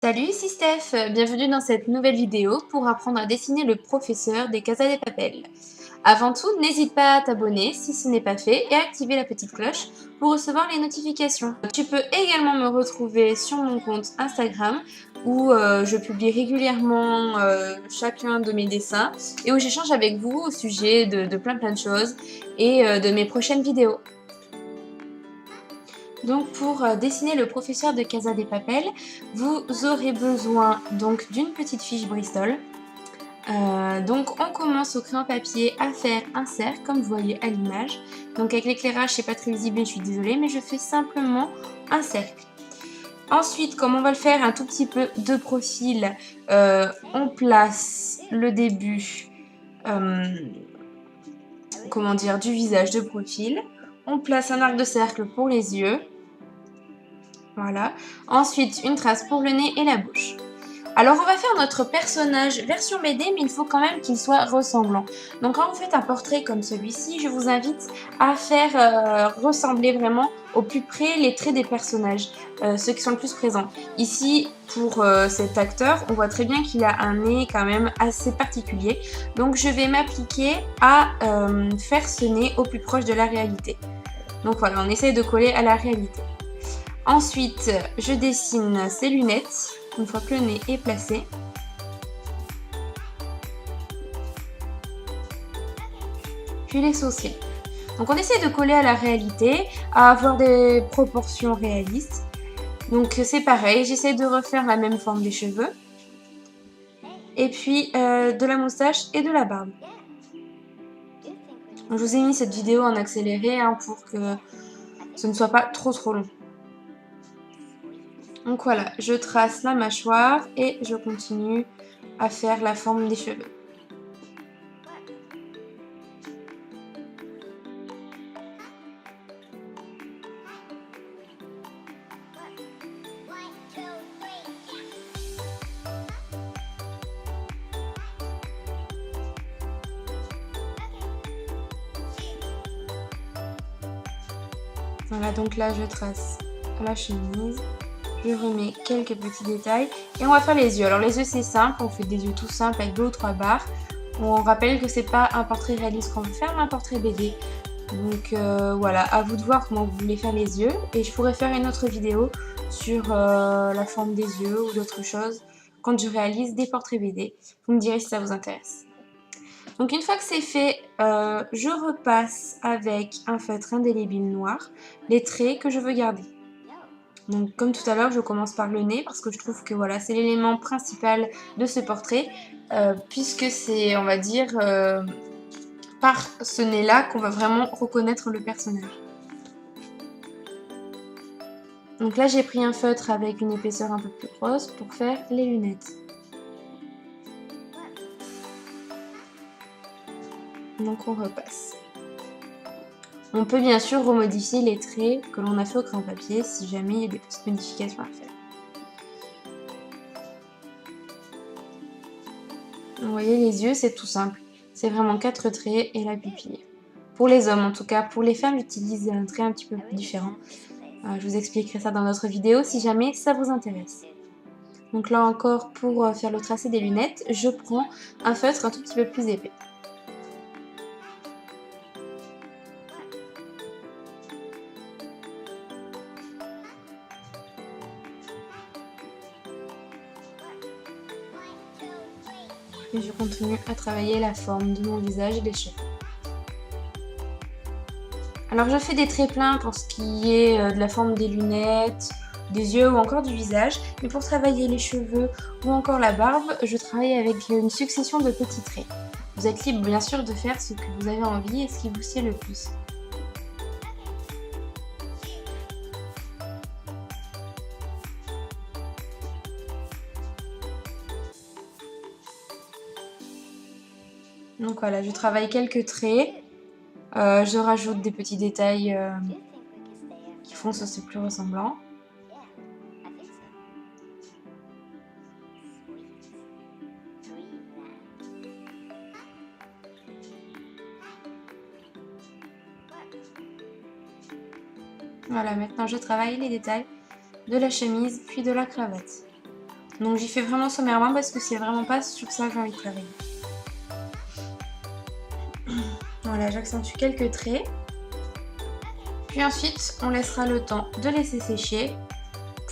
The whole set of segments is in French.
Salut, ici Steph, bienvenue dans cette nouvelle vidéo pour apprendre à dessiner le professeur des Casa de Papel. Avant tout, n'hésite pas à t'abonner si ce n'est pas fait et à activer la petite cloche pour recevoir les notifications. Tu peux également me retrouver sur mon compte Instagram où je publie régulièrement chacun de mes dessins et où j'échange avec vous au sujet de plein de choses et de mes prochaines vidéos. Donc pour dessiner le professeur de Casa de Papel, vous aurez besoin donc d'une petite fiche Bristol. Donc on commence au crayon papier à faire un cercle comme vous voyez à l'image. Donc avec l'éclairage c'est pas très visible et je suis désolée mais je fais simplement un cercle. Ensuite, comme on va le faire un tout petit peu de profil, on place le début du visage de profil. On place un arc de cercle pour les yeux. Voilà. Ensuite, une trace pour le nez et la bouche. Alors, on va faire notre personnage version BD, mais il faut quand même qu'il soit ressemblant. Donc, quand vous faites un portrait comme celui-ci, je vous invite à faire ressembler vraiment au plus près les traits des personnages, ceux qui sont le plus présents. Ici, pour cet acteur, on voit très bien qu'il a un nez quand même assez particulier. Donc, je vais m'appliquer à faire ce nez au plus proche de la réalité. Donc voilà, on essaye de coller à la réalité. Ensuite, je dessine ses lunettes, une fois que le nez est placé. Puis les sourcils. Donc on essaie de coller à la réalité, à avoir des proportions réalistes. Donc c'est pareil, j'essaie de refaire la même forme des cheveux. Et puis de la moustache et de la barbe. Donc, je vous ai mis cette vidéo en accéléré pour que ce ne soit pas trop long. Donc voilà, je trace la mâchoire et je continue à faire la forme des cheveux. Voilà, donc là je trace la chemise, je remets quelques petits détails et on va faire les yeux. Alors les yeux c'est simple, on fait des yeux tout simples avec 2 ou 3 barres. On rappelle que c'est pas un portrait réaliste qu'on veut faire, mais un portrait BD. Donc voilà, à vous de voir comment vous voulez faire les yeux. Et je pourrais faire une autre vidéo sur la forme des yeux ou d'autres choses quand je réalise des portraits BD. Vous me direz si ça vous intéresse. Donc une fois que c'est fait, je repasse avec un feutre indélébile noir les traits que je veux garder. Donc comme tout à l'heure, je commence par le nez parce que je trouve que voilà, c'est l'élément principal de ce portrait puisque c'est, on va dire, par ce nez-là qu'on va vraiment reconnaître le personnage. Donc là, j'ai pris un feutre avec une épaisseur un peu plus grosse pour faire les lunettes. Donc on repasse. On peut bien sûr remodifier les traits que l'on a fait au crayon papier si jamais il y a des petites modifications à faire. Vous voyez, les yeux, c'est tout simple. C'est vraiment 4 traits et la pupille. Pour les hommes en tout cas, pour les femmes, j'utilise un trait un petit peu plus différent. Je vous expliquerai ça dans notre vidéo si jamais ça vous intéresse. Donc là encore, pour faire le tracé des lunettes, je prends un feutre un tout petit peu plus épais. Et je continue à travailler la forme de mon visage et des cheveux. Alors je fais des traits pleins pour ce qui est de la forme des lunettes, des yeux ou encore du visage. Mais pour travailler les cheveux ou encore la barbe, je travaille avec une succession de petits traits. Vous êtes libre bien sûr de faire ce que vous avez envie et ce qui vous sied le plus. Donc voilà, je travaille quelques traits. Je rajoute des petits détails qui font que c'est plus ressemblant. Voilà, maintenant je travaille les détails de la chemise puis de la cravate. Donc j'y fais vraiment sommairement parce que c'est vraiment pas sur ça que j'ai envie de travailler. Voilà, j'accentue quelques traits. Puis ensuite, on laissera le temps de laisser sécher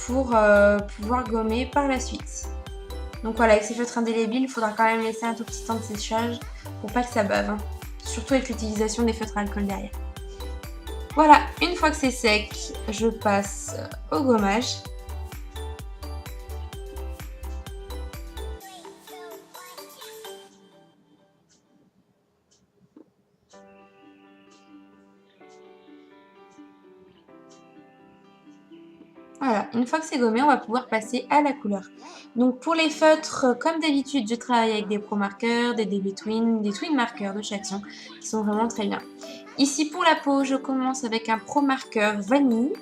pour pouvoir gommer par la suite. Donc voilà, avec ces feutres indélébiles, il faudra quand même laisser un tout petit temps de séchage pour pas que ça bave, hein. Surtout avec l'utilisation des feutres à alcool derrière. Voilà, une fois que c'est sec, je passe au gommage. Voilà, une fois que c'est gommé, on va pouvoir passer à la couleur. Donc pour les feutres, comme d'habitude, je travaille avec des Pro Markers, des DB Twin, des Twin Markers de chaque son, qui sont vraiment très bien. Ici pour la peau, je commence avec un Pro Marker vanille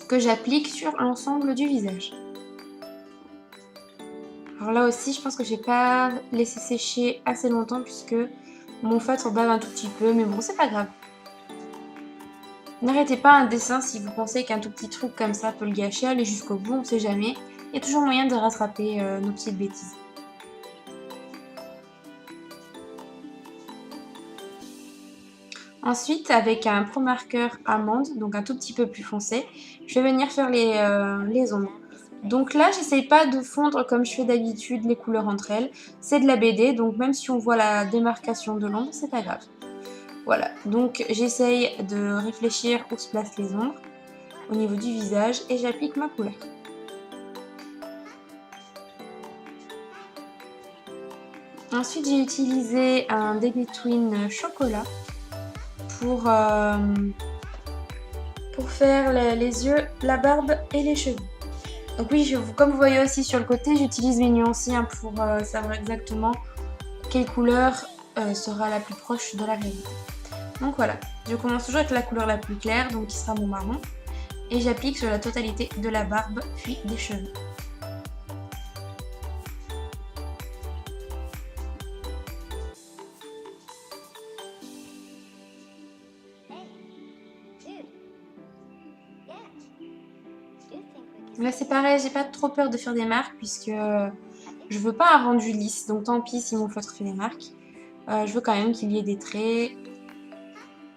que j'applique sur l'ensemble du visage. Alors là aussi, je pense que j'ai pas laissé sécher assez longtemps puisque mon feutre bave un tout petit peu, mais bon, c'est pas grave. N'arrêtez pas un dessin si vous pensez qu'un tout petit truc comme ça peut le gâcher, allez jusqu'au bout, on ne sait jamais. Il y a toujours moyen de rattraper nos petites bêtises. Ensuite, avec un Pro Marker amande, donc un tout petit peu plus foncé, je vais venir faire les ombres. Donc là, j'essaye pas de fondre comme je fais d'habitude les couleurs entre elles. C'est de la BD, donc même si on voit la démarcation de l'ombre, c'est pas grave. Voilà, donc j'essaye de réfléchir où se placent les ombres au niveau du visage et j'applique ma couleur. Ensuite, j'ai utilisé un DB Twin chocolat pour faire les yeux, la barbe et les cheveux. Donc oui, comme vous voyez aussi sur le côté, j'utilise mes nuanciers pour savoir exactement quelle couleur sera la plus proche de la réalité. Donc voilà, je commence toujours avec la couleur la plus claire, donc qui sera mon marron, et j'applique sur la totalité de la barbe puis des cheveux. Là c'est pareil, j'ai pas trop peur de faire des marques puisque je veux pas un rendu lisse, donc tant pis si mon feutre fait des marques. Je veux quand même qu'il y ait des traits.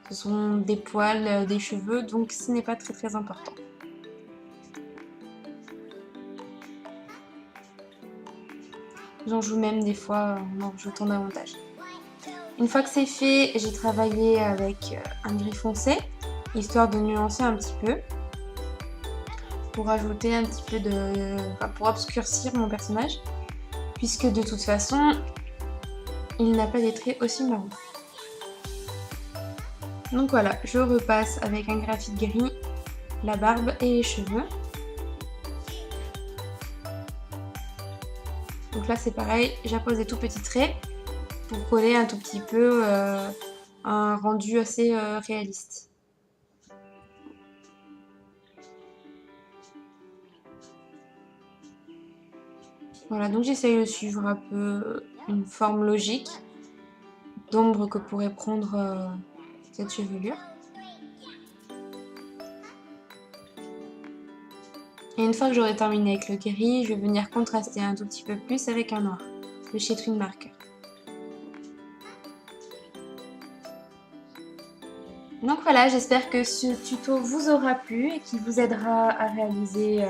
Ce sont des poils, des cheveux, donc ce n'est pas très important. J'en joue même des fois en en rajoutant davantage. Une fois que c'est fait, j'ai travaillé avec un gris foncé, histoire de nuancer un petit peu, pour ajouter un petit peu de... Enfin, pour obscurcir mon personnage, puisque de toute façon, il n'a pas des traits aussi marrons. Donc voilà, je repasse avec un graphite gris, la barbe et les cheveux. Donc là c'est pareil, j'appose des tout petits traits pour coller un tout petit peu un rendu assez réaliste. Voilà, donc j'essaye de suivre un peu une forme logique d'ombre que pourrait prendre cette chevelure. Et une fois que j'aurai terminé avec le gris, je vais venir contraster un tout petit peu plus avec un noir de chez Twin Marker. Donc voilà, j'espère que ce tuto vous aura plu et qu'il vous aidera à réaliser...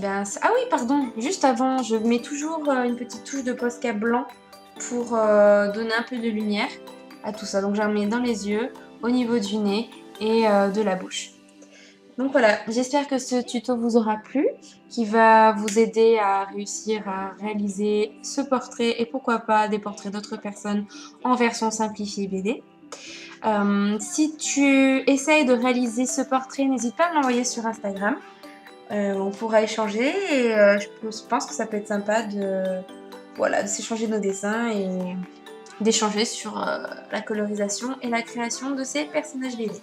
Ah oui, pardon, juste avant, je mets toujours une petite touche de Posca blanc pour donner un peu de lumière à tout ça. Donc j'en mets dans les yeux, au niveau du nez et de la bouche. Donc voilà, j'espère que ce tuto vous aura plu, qui va vous aider à réussir à réaliser ce portrait et pourquoi pas des portraits d'autres personnes en version simplifiée BD. Si tu essayes de réaliser ce portrait, n'hésite pas à me l'envoyer sur Instagram. On pourra échanger et je pense que ça peut être sympa de s'échanger nos dessins et d'échanger sur la colorisation et la création de ces personnages BD.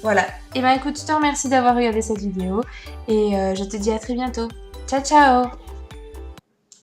Voilà, et ben écoute, je te remercie d'avoir regardé cette vidéo et je te dis à très bientôt. Ciao ciao!